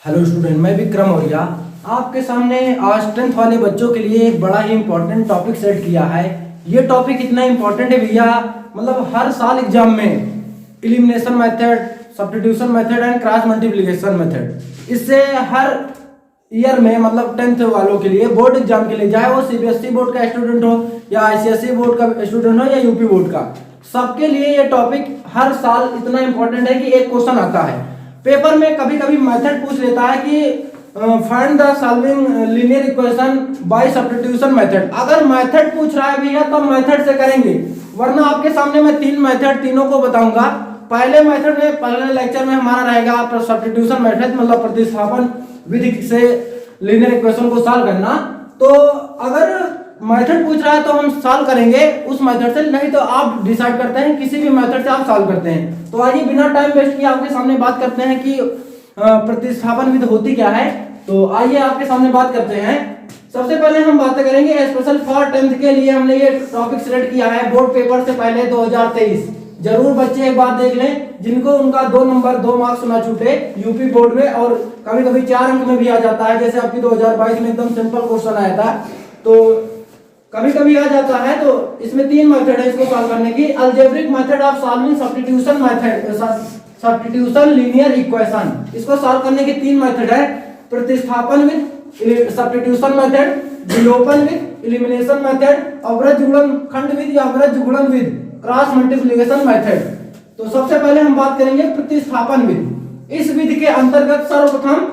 Hello student, मैं विक्रम मौर्य आपके सामने आज 10th वाले बच्चों के लिए एक बड़ा ही इंपॉर्टेंट टॉपिक सेट किया है। ये टॉपिक इतना इंपॉर्टेंट है भैया, मतलब हर साल एग्जाम में elimination method, substitution method and cross multiplication method, इससे हर ईयर में मतलब 10th वालों के लिए बोर्ड एग्जाम के लिए, चाहे वो सीबीएसई बोर्ड का स्टूडेंट हो या आईसीएसई बोर्ड का स्टूडेंट हो या यूपी बोर्ड का, सबके लिए ये टॉपिक हर साल इतना इंपॉर्टेंट है कि एक क्वेश्चन आता है पेपर में। कभी कभी मेथड पूछ लेता है कि find the solving linear equation by substitution method. अगर मेथड पूछ रहा है भैया तब मेथड से करेंगे, वरना आपके सामने मैं तीन मेथड तीनों को बताऊंगा। पहले मेथड में, पहले लेक्चर में हमारा रहेगा सब्स्टिट्यूशन मेथड, मतलब प्रतिस्थापन विधि से लीनियर इक्वेशन को सॉल्व करना। तो अगर मेथड पूछ रहा है तो हम सॉल्व करेंगे उस मेथड से, नहीं तो आप डिसाइड करते हैं किसी भी मेथड से आप सॉल्व करते हैं। तो आइए बिना टाइम वेस्ट किए आपके सामने बात करते हैं कि प्रतिस्थापन विधि होती क्या है। तो आइए आपके सामने बात करते हैं। सबसे पहले हम बात करेंगे स्पेशल फॉर 10th के लिए हमने ये टॉपिक सिलेक्ट किया है बोर्ड पेपर से पहले 2023। जरूर बच्चे एक बात देख लें, जिनको उनका 2 नंबर 2 मार्क्स ना छूटे यूपी बोर्ड में, और कभी कभी 4 अंक में भी आ जाता है, जैसे आपकी 2022 में एकदम सिंपल क्वेश्चन आया था, तो कभी कभी आ जाता है। तो इसमें 3 मेथड है इसको सॉल्व करने की। Algebraic method of solving substitution method, substitution linear equation, इसको सॉल्व करने के 3 मेथड है। प्रतिस्थापन विद सब्स्टिट्यूशन मेथड, विलोपन विद एलिमिनेशन मेथड, अवरज गुणनखंड विद या अवरज गुणन विद क्रॉस मल्टीप्लिकेशन मेथड। तो सबसे पहले हम बात करेंगे प्रतिस्थापन विधि। इस विधि के अंतर्गत सर्वप्रथम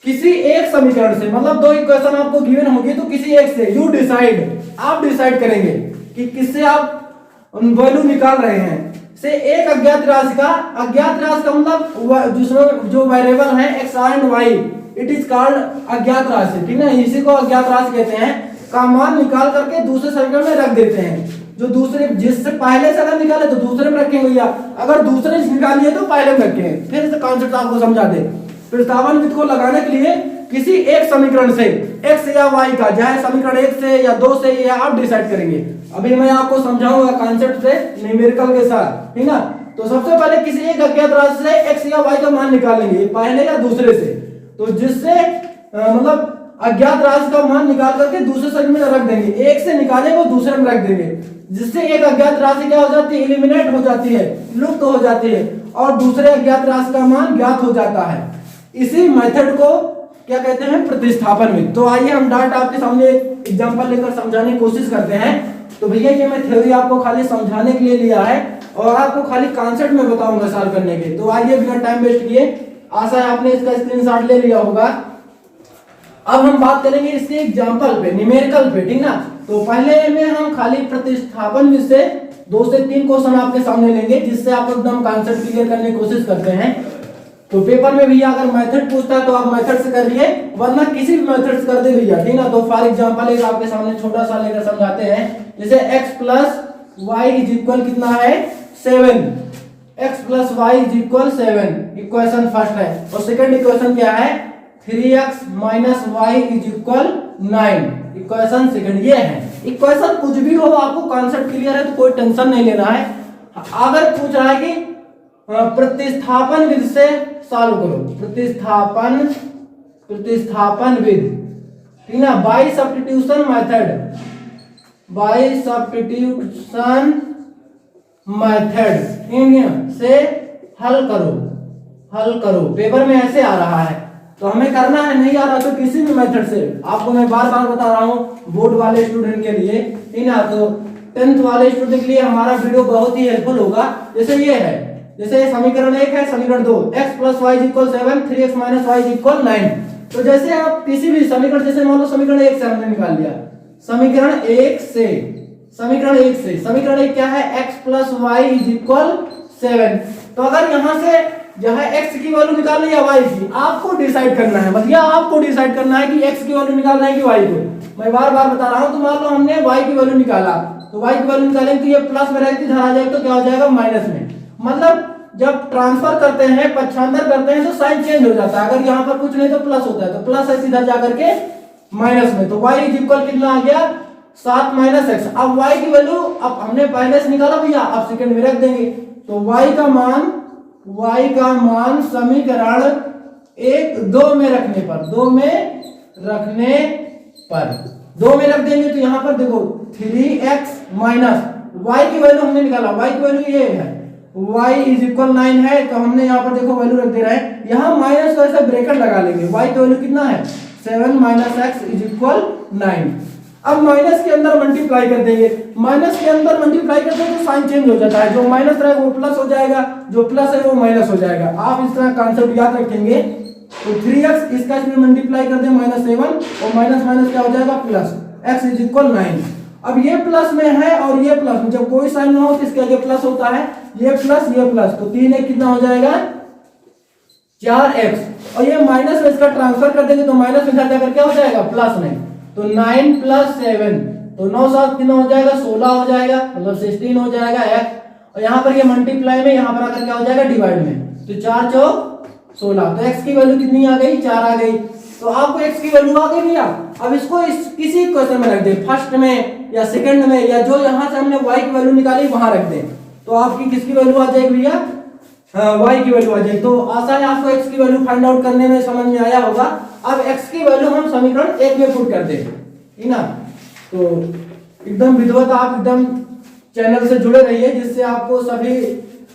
किसी एक समीकरण से, मतलब 2 इक्वेशन आपको गिवन होगी तो किसी एक से यू डिसाइड, आप डिसाइड करेंगे कि किससे आप वैल्यू निकाल रहे हैं, से एक अज्ञात राशि का मतलब जिसमें जो वेरिएबल है X and Y, it is called अज्ञात राशि, ठीक है, इसी को अज्ञात राशि कहते हैं, का मान निकाल करके दूसरे समीकरण में रख देते हैं। जो दूसरे, जिससे पहले से अगर निकाले तो दूसरे में रखेंगे भैया, अगर दूसरे से निकालिए तो पहले में रखेंगे। फिर इस कॉन्सेप्ट आपको समझा दे। प्रतिस्थापन विधि को लगाने के लिए किसी एक समीकरण से x या y का, चाहे समीकरण 1 से या 2 से, या आप डिसाइड करेंगे। अभी मैं आपको समझाऊंगा कॉन्सेप्ट से न्यूमेरिकल के साथ, ठीक ना। तो सबसे पहले किसी एक अज्ञात राशि से x या y का मान निकालेंगे, पहले या दूसरे से। तो जिससे मतलब अज्ञात राशि का मान निकाल करके दूसरे समीकरण में रख देंगे, एक से निकाले वो दूसरे में रख देंगे, जिससे एक अज्ञात राशि क्या हो जाती है, एलिमिनेट हो जाती है, लुप्त हो जाती है, और दूसरे अज्ञात राशि का मान ज्ञात हो जाता है। इसी मेथड को क्या कहते हैं, प्रतिस्थापन विधि। तो आइए हम डायरेक्ट आपके सामने एग्जांपल लेकर समझाने की कोशिश करते हैं। तो भैया ये मैं थ्योरी आपको खाली समझाने के लिए लिया है और आपको खाली कॉन्सेप्ट में बताऊंगा सॉल्व करने के। तो आइए बिना टाइम वेस्ट किए, आशा है आपने इसका स्क्रीनशॉट ले लिया होगा। अब हम बात करेंगे इसके एग्जांपल पे, न्यूमेरिकल पे, ठीक ना। तो पहले में हम खाली प्रतिस्थापन विधि से 2 से 3 क्वेश्चन आपके सामने लेंगे, जिससे आप एकदम कॉन्सेप्ट क्लियर करने की कोशिश करते हैं। तो पेपर में भैया अगर मेथड पूछता है तो आप मेथड से करिए, वरना किसी भी मेथड से कर दे भैया, ठीक ना। तो फॉर एग्जांपल एक आपके सामने छोटा सा लेकर समझाते हैं। जैसे x plus Y is equal कितना है, 7, x plus Y is equal 7, equation first है। और सेकंड इक्वेशन क्या है, 3x minus Y is equal 9, equation second. ये है इक्वेशन, कुछ भी हो आपको कॉन्सेप्ट क्लियर है तो कोई टेंशन नहीं लेना है। अगर पूछ रहा है कि प्रतिस्थापन विधि से सॉल्व करो, प्रतिस्थापन विधि, ठीक ना, by substitution method, by substitution method, ठीक है, से हल करो। पेपर में ऐसे आ रहा है तो हमें करना है, नहीं आ रहा तो किसी भी मेथड से। आपको मैं बार बार बता रहा हूँ बोर्ड वाले स्टूडेंट के लिए, ठीक ना। तो 10th वाले स्टूडेंट के लिए हमारा वीडियो बहुत ही हेल्पफुल होगा। जैसे ये है, जैसे समीकरण 1 है, समीकरण 2, x plus Y equal 7, 3x minus Y equal 9। तो जैसे आप किसी भी समीकरण, जैसे मान लो समीकरण 1 से हमने निकाल लिया, समीकरण 1 से, समीकरण 1 क्या है, x plus Y is equal 7। तो अगर यहाँ से जहाँ x की वैल्यू निकालनी है y की, आपको डिसाइड करना है, भैया आपको डिसाइड करना है कि x की वैल्यू निकालना है कि y को। मैं बार बार बता रहा हूँ। तो मान लो हमने y की वैल्यू निकाला, तो y की वैल्यू निकालेंगे तो ये प्लस में रहती धर आ जाएगी, तो क्या हो जाएगा, माइनस में। मतलब जब ट्रांसफर करते हैं, पक्षांतर करते हैं, तो साइन चेंज हो जाता है। अगर यहाँ पर कुछ नहीं तो प्लस होता है, तो प्लस है सीधा जाकर के माइनस में। तो y इज इक्वल कितना आ गया, 7 माइनस x। अब y की वैल्यू अब हमने पहले से निकाला भैया, अब सेकंड में रख देंगे। तो y का मान समीकरण 1, 2 में रखने पर, 2 में रखने पर 2 में रख देंगे तो यहाँ पर देखो 3x माइनस y की वैल्यू हमने निकाला, y की वैल्यू ये है, y इज इक्वल 9 है, तो हमने यहाँ पर देखो वैल्यू रख दे रहा है, यहाँ माइनस को ऐसा ब्रैकेट लगा लेंगे, y की वैल्यू कितना है 7 माइनस x इज इक्वल 9। अब माइनस के अंदर मल्टीप्लाई कर देंगे, माइनस के अंदर मल्टीप्लाई करते हैं तो साइन चेंज हो जाता है, जो माइनस रहेगा वो प्लस हो जाएगा, जो प्लस है वो माइनस हो जाएगा। आप इस तरह कॉन्सेप्ट याद रखेंगे। तो 3x इसका इसमें मल्टीप्लाई कर दें -7 और माइनस माइनस क्या हो जाएगा प्लस, x इज इक्वल 9। अब ये प्लस में है और ये प्लस में, जब कोई साइन ना हो तो इसके आगे प्लस होता है, ये प्लस तो 3 एक कितना हो जाएगा 4x, और ये माइनस में इसका ट्रांसफर कर देंगे तो माइनस में जाकर क्या हो जाएगा प्लस 9, तो 9 + 7 तो 9 7 कितना हो जाएगा 16 हो जाएगा, मतलब 16 हो जाएगा x, और यहाँ पर ये मल्टीप्लाई में यहाँ पर आकर क्या हो जाएगा डिवाइड में, तो 4 चौक 16, तो x की वैल्यू कितनी आ गई 4 आ गई। तो आपको x की वैल्यू आ गई भैया। अब इसको किसी क्वेश्चन में रख दे, फर्स्ट में या सेकंड में, या जो यहाँ से हमने y की वैल्यू निकाली वहां रख दे, तो आपकी किसकी वैल्यू आ जाएगी भैया, y की वैल्यू आ जाएगी। तो आसान है, आपको x की वैल्यू फाइंड आउट करने में समझ में आया होगा। अब x की वैल्यू हम समीकरण 1 में पुट कर दे, ठीक ना। तो एकदम विधिवत आप एकदम चैनल से जुड़े रहिए, जिससे आपको सभी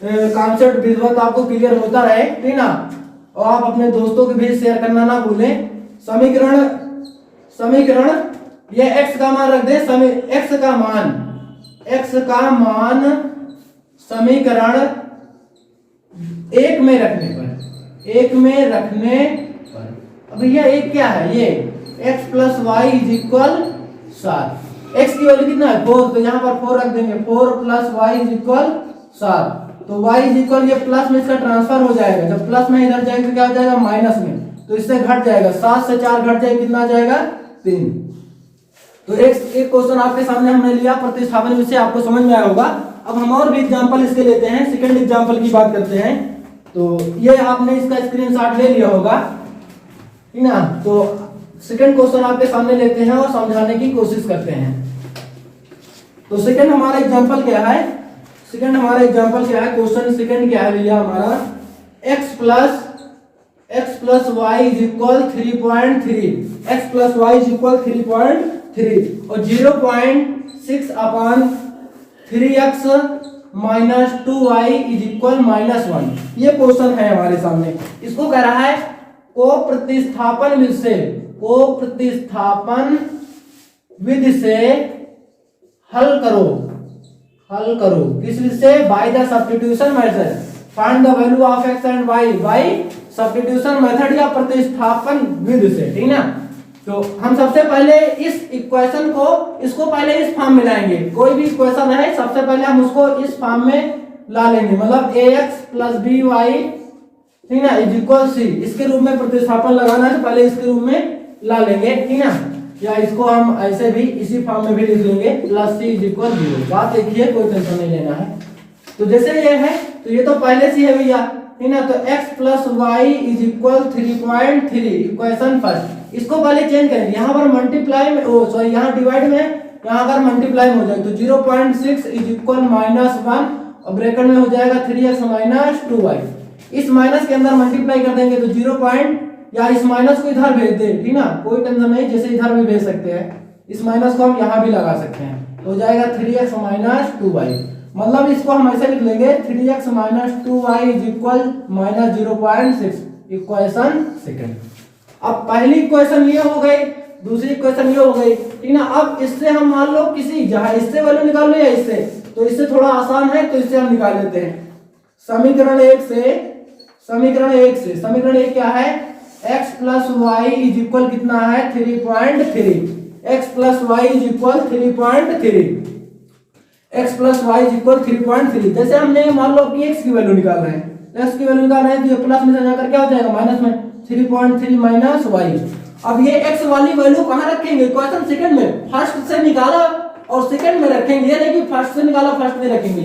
कॉन्सेप्ट विधिवत आपको क्लियर होता रहे, ठीक ना। और आप अपने दोस्तों के भी शेयर करना ना भूलें। समीकरण ये x का मान रख दे, x का मान समीकरण 1 में रखने पर, अब भैया एक क्या है, ये x + y is equal 7, x की वैल्यू कितना है 4, तो यहाँ पर 4 रख देंगे, 4 + y इज इक्वल 7, तो y इज इक्वल ये प्लस में इसका ट्रांसफर हो जाएगा, जब प्लस में इधर जाएगा तो क्या हो जाएगा माइनस में, तो इससे घट जाएगा, 7 से 4 घट जाएगा, कितना आ जाएगा 3। तो एक क्वेश्चन आपके सामने हमने लिया प्रतिस्थापन विषय, आपको समझ में आया होगा। अब हम और भी एग्जांपल इसके लेते हैं, सेकंड एग्जांपल की बात करते हैं। तो ये आपने इसका स्क्रीनशॉट ले लिया होगा, ठीक ना। तो सेकंड क्वेश्चन आपके सामने लेते हैं और समझाने की कोशिश करते हैं। तो सेकंड हमारा एग्जांपल क्या है, क्वेश्चन सेकंड क्या है भैया हमारा, x plus y is equal 3.3, x plus y is equal 3.3 और 0.6 upon 3x minus 2y is equal -1। ये क्वेश्चन है हमारे सामने। इसको कह रहा है को प्रतिस्थापन विधि से हल करो किस विधि से, by the substitution method, find the value of x and y by substitution method या प्रतिस्थापन विधि से, ठीक ना। तो हम सबसे पहले इस इक्वेशन को, इसको पहले इस फॉर्म में लाएंगे। कोई भी इक्वेशन है सबसे पहले हम उसको इस फॉर्म में ला लेंगे, मतलब ax + by, ठीक ना, इज इक्वल c, इसके रूप में प्रतिस्थापन लगाना है तो पहले इसके रूप में ला लेंगे, ठीक ना। या इसको हम ऐसे भी इसी फॉर्म में भी लिख लेंगे +c इज इक्वल 0। बात देखिए, कोई टेंशन नहीं लेना है। तो जैसे ये है तो ये तो पहले से है भैया, ठीक ना। तो x + y is equal 3.3 equation first, इसको पहले चेंज करेंगे, यहाँ पर मल्टीप्लाई में यहाँ डिवाइड में, यहाँ अगर मल्टीप्लाई में हो जाए तो 0.6 इज इक्वल -1 और ब्रैकेट में हो जाएगा 3x माइनस 2y। इस माइनस के अंदर मल्टीप्लाई कर देंगे तो 0. या इस माइनस को इधर भेज दे, ठीक ना, कोई टेंशन नहीं, जैसे इधर भी भेज सकते हैं, इस माइनस को हम यहाँ भी लगा सकते हैं, तो हो जाएगा 3x माइनस 2y। मतलब इसको हम ऐसे लिख लेंगे 3x minus 2y is equal -0.6 equation second. अब पहली इक्वेशन ये हो गई, दूसरी इक्वेशन ये हो गई, ठीक ना। अब इससे हम मान लो किसी, जहां इससे वैल्यू निकाल लो या इससे, तो इससे थोड़ा आसान है तो इससे हम निकाल लेते हैं। समीकरण एक क्या है, x + y इज इक्वल कितना है 3.3, x + y is equal 3.3, x + y is equal 3.3। जैसे हमने मान लो कि x की वैल्यू निकाल रहे हैं, x की वैल्यू निकाल रहे हैं तो ये प्लस में जाकर क्या हो जाएगा माइनस में, 3.3 माइनस y। अब ये x वाली वैल्यू कहाँ रखेंगे, क्वेश्चन सेकंड में, फर्स्ट से निकाला और सेकंड में रखेंगे, ये नहीं कि फर्स्ट से निकाला फर्स्ट में रखेंगे,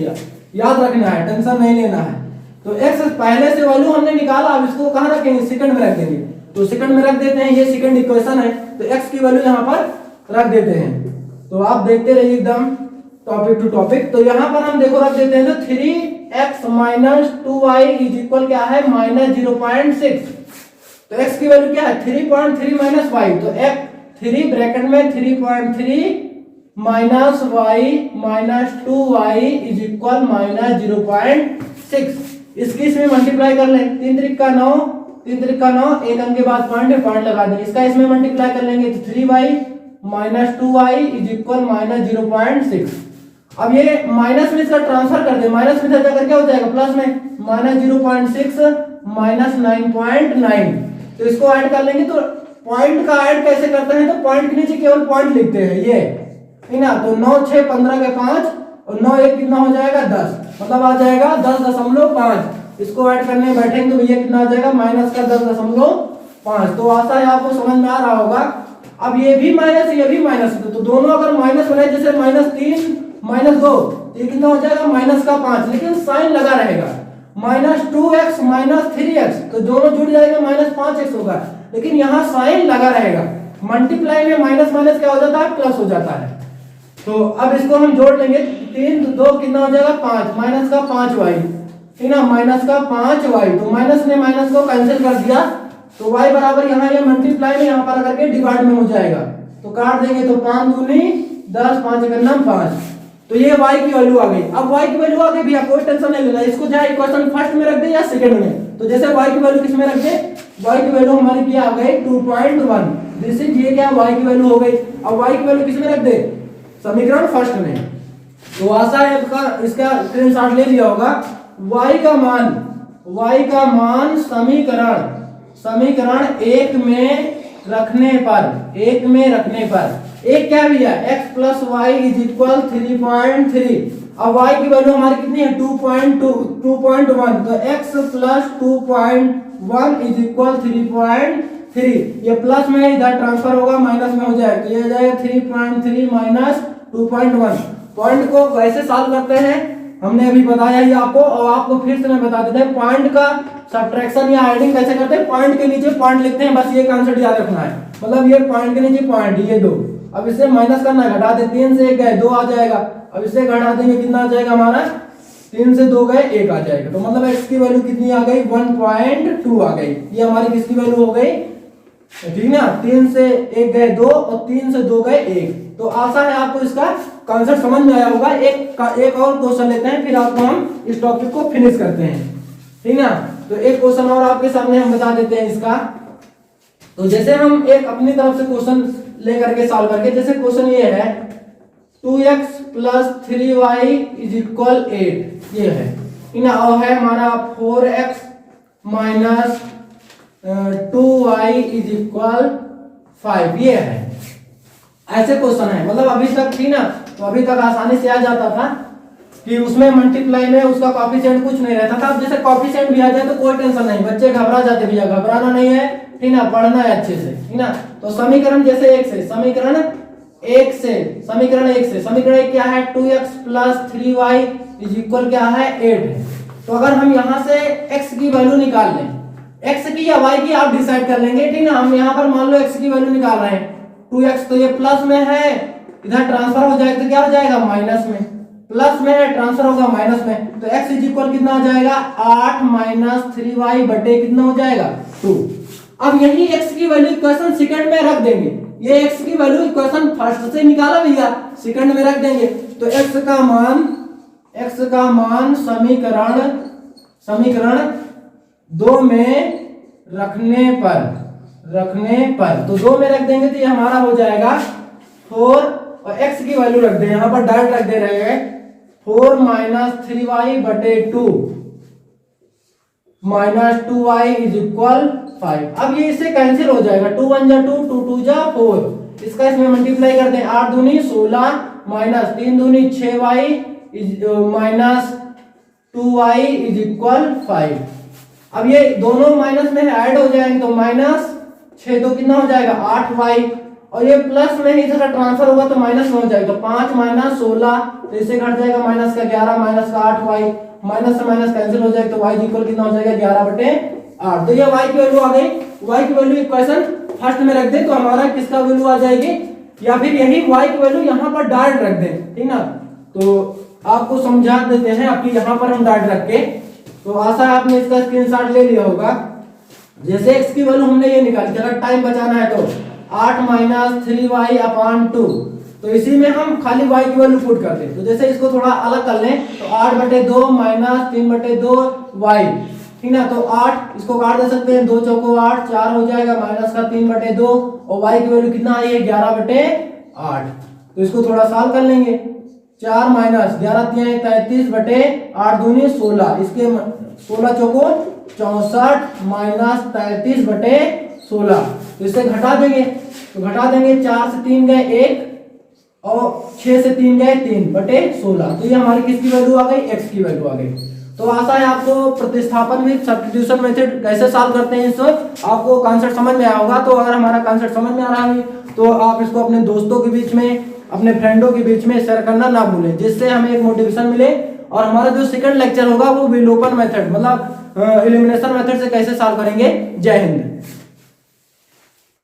याद रखना है, टेंशन नहीं लेना है। तो x पहले से वैल्यू हमने निकाला, अब इसको कहाँ रखेंगे, सेकंड में रख देंगे, तो सेकंड में रख देते हैं, ये सेकंड इक्वेशन है, तो x की वैल्यू यहाँ पर रख देते हैं। तो आप देखते रहिए एकदम टॉपिक टू टॉपिक। तो यहाँ पर हम देखो रख देते हैं, तो 3x minus 2y is equal क्या है -0.6, तो x की वैल्यू क्या है 3.3 माइनस वाई, तो x 3 ब्रैकेट में 3.3 minus Y minus 2y is equal minus 0.6। इसकी इसमें मल्टीप्लाई कर लें, 3 त्रिक का 9, 3 त्रिक का 9, एक अंक के बाद पॉइंट लगा दें, इसका इसमें मल्टीप्लाई कर लेंगे तो 3y minus 2y is equal minus 0.6। अब ये माइनस में इसका ट्रांसफर कर दे, माइनस में जाकर क्या हो जाएगा प्लस में, माइनस 0.6 माइनस 9.9। तो इसको ऐड कर लेंगे, तो पॉइंट का ऐड कैसे करते हैं, तो पॉइंट के नीचे केवल पॉइंट लिखते हैं ये, है ना। तो 9 6 15 के 5 और 9 1 कितना हो जाएगा 10, मतलब आ जाएगा 10.5। इसको ऐड करने बैठेंगे तो भैया कितना आ जाएगा माइनस का 10.5। तो आशा है आपको समझ में आ रहा होगा। अब ये भी माइनस ये भी माइनस, तो दोनों अगर माइनस बने, जैसे -3 -2, ये कितना हो जाएगा माइनस का 5, लेकिन साइन लगा रहेगा। -2x -3x, तो दोनों जुड़ जाएगा -5x होगा, लेकिन यहाँ साइन लगा रहेगा। मल्टीप्लाई में माइनस माइनस क्या हो जाता है प्लस हो जाता है। तो अब इसको हम जोड़ लेंगे, 3 2 कितना हो जाएगा 5, माइनस का 5y, है ना, माइनस का 5y। तो माइनस ने माइनस को कैंसिल कर दिया, तो y बराबर यहाँ ये मल्टीप्लाई में यहाँ पर करके डिवाइड में हो जाएगा, तो काट देंगे तो 5 दूनी 10 5 एकम 5। तो ये y की वैल्यू आ गई। अब y की वैल्यू आ गई भैया, कोई टेंशन नहीं लेना, इसको चाहे इक्वेशन फर्स्ट में रख दे या सेकंड में। तो जैसे y की वैल्यू किस में रख दे, y की वैल्यू हमारी क्या आ गई 2.1, दिस इज ये क्या y की वैल्यू हो गई। अब y की वैल्यू किस में रख दे, समीकरण फर्स्ट में। तो आशा है आपका इसका स्क्रीनशॉट ले लिया होगा। y का मान समीकरण एक में रखने पर एक क्या भैया x plus Y is equal 3.3। अब y की वैल्यू हमारी कितनी है 2.1, तो x प्लस 2.1 इज इक्वल 3.3। ये प्लस में इधर ट्रांसफर होगा, माइनस में हो जाएगा, तो ये हो जाएगा 3.3 माइनस 2.1। पॉइंट को वैसे सॉल्व करते हैं, हमने अभी बताया ही आपको, और आपको फिर से मैं बता देता हूं पॉइंट का सब्ट्रैक्शन या एडिंग कैसे करते हैं। पॉइंट के नीचे पॉइंट लिखते हैं, बस ये कॉन्सेप्ट याद रखना है। मतलब ये पॉइंट के नीचे पॉइंट, ये 2, अब इससे माइनस करना है, घटा दे, 3 से 1 गए 2 आ जाएगा। अब इससे घटा देंगे कितना आ जाएगा हमारा, 3 से 2 गए 1 आ जाएगा। तो मतलब x की वैल्यू कितनी आ गई 1.2 आ गई। ये हमारी किसकी वैल्यू हो गई, ठीक ना, 3 से 1 गए 2 और 3 से 2 गए 1। तो आशा है आपको इसका कॉन्सेप्ट समझ में आया होगा। एक और क्वेश्चन लेते हैं, फिर आपको हम इस टॉपिक को फिनिश करते हैं, ठीक ना। तो एक क्वेश्चन और आपके सामने हम बता देते हैं इसका। तो जैसे हम एक अपनी तरफ से क्वेश्चन लेकर के सॉल्व करके, जैसे क्वेश्चन ये है 2x plus 3y is equal 8, ये है और है हमारा 4x minus 2y is equal 5, ये है। ऐसे क्वेश्चन है, मतलब अभी तक थी ना, तो अभी तक आसानी से आ जाता था कि उसमें मल्टीप्लाई में उसका कोएफिशिएंट कुछ नहीं रहता था। अब जैसे कोएफिशिएंट भी आ जाए तो कोई टेंशन नहीं, बच्चे घबरा जाते, भैया घबराना नहीं है, ठीक ना, पढ़ना है अच्छे से, ठीक ना। तो समीकरण जैसे समीकरण एक क्या है 2x plus 3y is equal क्या है 8 है। तो अगर हम यहाँ से x की वैल्यू निकाल लें, x की या y की आप डिसाइड कर लेंगे, ठीक ना। हम यहाँ पर मान लो x की वैल्यू निकाल रहे हैं 2x, तो ये प्लस में है, इधर ट्रांसफर हो जाएगा तो क्या हो जाएगा माइनस में, प्लस में है ट्रांसफर होगा माइनस में। तो x इज इक्वल कितना आ जाएगा 8 माइनस 3y बटे कितना हो जाएगा 2। अब यही x की वैल्यू इक्वेशन सेकंड में रख देंगे, ये x की वैल्यू इक्वेशन फर्स्ट से निकाला भैया, सेकंड में रख देंगे। तो x का मान समीकरण 2 में रखने पर तो 2 में रख देंगे तो ये हमारा हो जाएगा 4, और x की वैल्यू रख दे, यहां पर डायरेक्ट रख दे रहे हैं 4 माइनस 3y बटे 2 माइनस 2y इज इक्वल 5। अब ये इससे कैंसिल हो जाएगा, 2 1 जा 2, 2 2 जा 4, इसका इसमें मल्टीप्लाई कर दें, 8 दूनी 16 माइनस 3 दूनी 6y minus 2y is equal 5। अब ये दोनों माइनस में ऐड हो जाएंगे, तो माइनस 6 तो कितना हो जाएगा 8y, और ये प्लस में इधर ट्रांसफर होगा तो माइनस में हो जाएगा, तो 5 माइनस 16, तो इससे घट जाएगा माइनस का 11 माइनस का 8y, माइनस से माइनस कैंसिल हो जाएगा, तो y इक्वल कितना हो जाएगा 11 बटे 8। तो ये y की वैल्यू आ गई। y की वैल्यू इक्वेशन फर्स्ट में रख दे तो हमारा किसका वैल्यू आ जाएगी, या फिर यही y की वैल्यू यहाँ पर डायरेक्ट रख दें, ठीक ना। तो आपको समझा देते हैं, आपकी यहाँ पर हम डायरेक्ट रख के, तो आशा है आपने इसका स्क्रीनशॉट ले लिया होगा। जैसे x की वैल्यू हमने ये निकाली थी, अगर टाइम बचाना है तो 8 माइनस 3y/2, तो इसी में हम खाली y की वैल्यू पुट करते हैं। तो जैसे इसको थोड़ा अलग कर लें तो 8/2 माइनस 3/2y, ठीक ना। तो 8 इसको काट दे सकते हैं, 2 चौको 8, 4 हो जाएगा, माइनस का 3/2 और y की वैल्यू कितना आई है 11/8। तो इसको थोड़ा सॉल्व कर लेंगे। 4 माइनस 11 3 33/8 दूनी 16, इसके 16 चौको 64 माइनस 33/16, तो इससे घटा देंगे। तो घटा देंगे, 4 से 3 गए 1 और 6 से 3 गए 3/16, तो ये हमारी किसकी वैल्यू आ गई, x की वैल्यू आ गई। तो आशा है आपको प्रतिस्थापन विद सब्स्टिट्यूशन मेथड कैसे सॉल्व करते हैं इस आपको कॉन्सेप्ट समझ में आया होगा। तो अगर हमारा कॉन्सेप्ट समझ में आ रहा है तो आप इसको अपने दोस्तों के बीच में, अपने फ्रेंडों के बीच में शेयर करना ना भूलें, जिससे हमें एक मोटिवेशन मिले। और हमारा जो सेकंड लेक्चर होगा वो विलोपन मेथड मतलब एलिमिनेशन मेथड से कैसे सॉल्व करेंगे। जय हिंद।